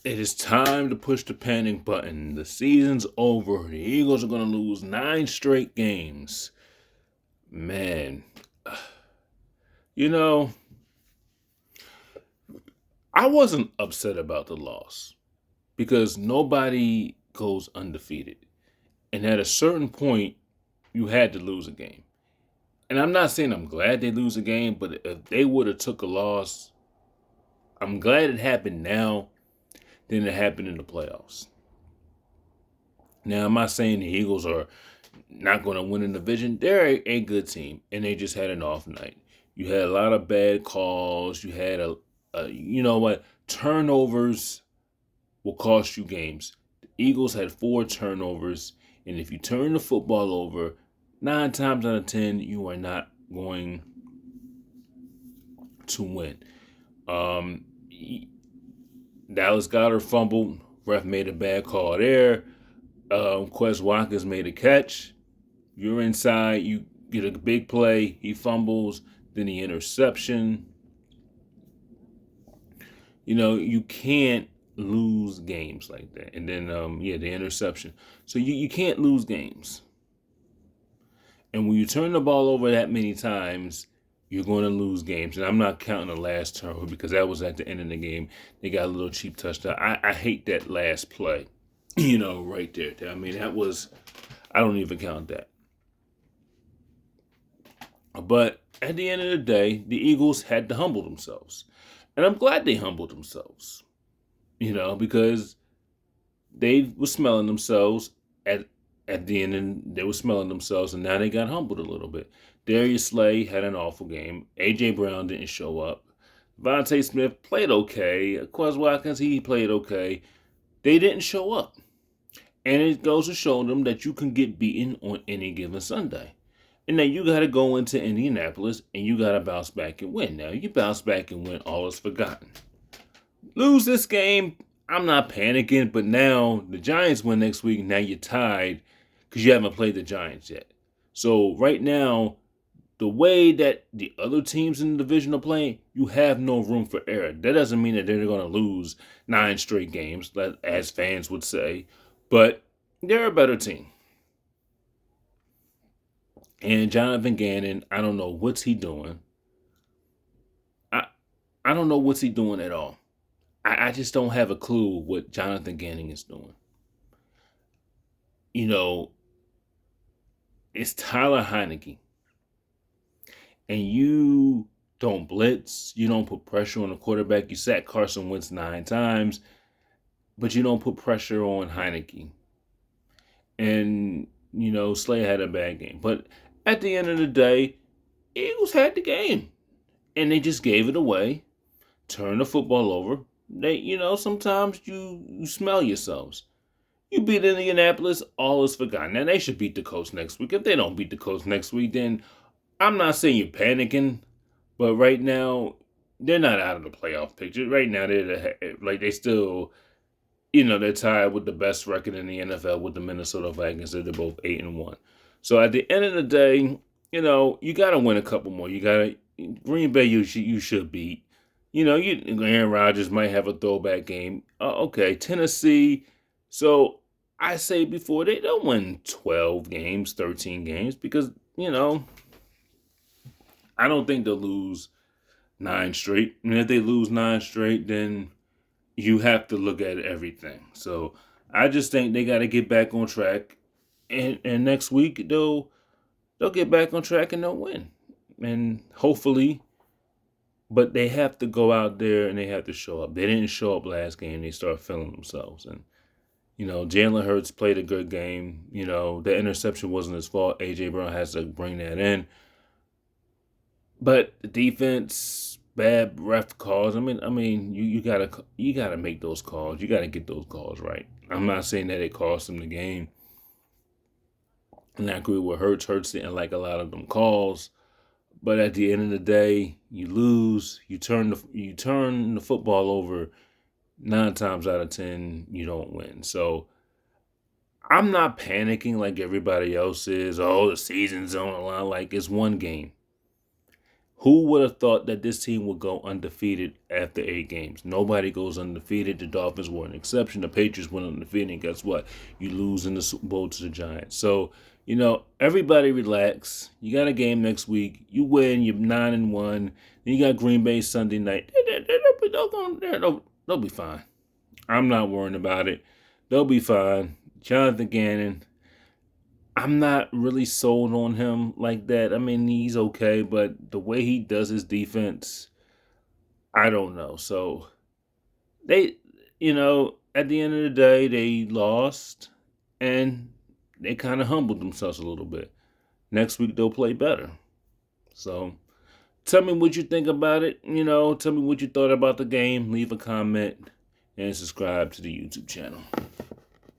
It is time to push the panic button. The season's over. The Eagles are going to lose 9 straight games. Man, you know, I wasn't upset about the loss because nobody goes undefeated. And at a certain point, you had to lose a game. And I'm not saying I'm glad they lose a game, but if they would have took a loss, I'm glad it happened now than it happened in the playoffs. Now, I'm not saying the Eagles are not going to win in the division. They're a good team, and they just had an off night. You had a lot of bad calls. You had you know what, turnovers will cost you games. The Eagles had 4 turnovers, and if you turn the football over, 9 times out of 10, you are not going to win. Um, Dallas Goddard fumbled. Ref made a bad call there. Quez Watkins made a catch. You're inside. You get a big play. He fumbles. Then the interception. You can't lose games like that. And then, the interception. So you can't lose games. And when you turn the ball over that many times, you're going to lose games. And I'm not counting the last turnover because that was at the end of the game. They got a little cheap touchdown. I hate that last play, right there. I mean, I don't even count that. But at the end of the day, the Eagles had to humble themselves. And I'm glad they humbled themselves, because they were smelling themselves at the end, and they were smelling themselves, and now they got humbled a little bit. Darius Slay had an awful game. AJ Brown didn't show up. Vontae Smith played okay. Quez Watkins, he played okay. They didn't show up. And it goes to show them that you can get beaten on any given Sunday. And now you got to go into Indianapolis and you got to bounce back and win. Now, you bounce back and win, all is forgotten. Lose this game, I'm not panicking, but now the Giants win next week. Now you're tied because you haven't played the Giants yet. So right now, the way that the other teams in the division are playing, you have no room for error. That doesn't mean that they're going to lose 9 straight games, as fans would say, but they're a better team. And Jonathan Gannon, I don't know what's he doing. I I don't know what's he doing at all. I just don't have a clue what Jonathan Gannon is doing. You know, it's Tyler Heineke, and you don't blitz, you don't put pressure on the quarterback. You sack Carson Wentz 9 times, but you don't put pressure on Heineke. And Slay had a bad game, but at the end of the day, Eagles had the game, and they just gave it away. Turn the football over. Sometimes you smell yourselves. You beat Indianapolis, all is forgotten. Now they should beat the Colts next week. If they don't beat the Colts next week, then I'm not saying you're panicking, but right now they're not out of the playoff picture. Right now they still, they're tied with the best record in the NFL with the Minnesota Vikings. They're both 8-1. So at the end of the day, you got to win a couple more. You got to Green Bay. You should beat. Aaron Rodgers might have a throwback game. Okay, Tennessee. So I say before they don't win 12 games, 13 games because I don't think they'll lose 9 straight. And if they lose 9 straight, then you have to look at everything. So I just think they got to get back on track, and next week they'll get back on track and they'll win, and hopefully. But they have to go out there and they have to show up. They didn't show up last game. They start feeling themselves, and Jalen Hurts played a good game. The interception wasn't his fault. AJ Brown has to bring that in. But the defense, bad ref calls. You gotta make those calls. You gotta get those calls right. I'm not saying that it cost them the game. And I agree with Hurts. Hurts didn't like a lot of them calls. But at the end of the day, you lose. You turn the football over 9 times out of 10. You don't win. So I'm not panicking like everybody else is. Oh, the season's on the line. Like, it's one game. Who would have thought that this team would go undefeated after 8 games? Nobody goes undefeated. The Dolphins were an exception. The Patriots went undefeated, and guess what? You lose in the Super Bowl to the Giants. So, everybody relax. You got a game next week. You win. You're 9-1. Then you got Green Bay Sunday night. They'll be fine. I'm not worrying about it. They'll be fine. Jonathan Gannon, I'm not really sold on him like that. I mean, he's okay, but the way he does his defense, I don't know. So they, at the end of the day, they lost and they kind of humbled themselves a little bit. Next week, they'll play better. So tell me what you think about it. Tell me what you thought about the game. Leave a comment and subscribe to the YouTube channel.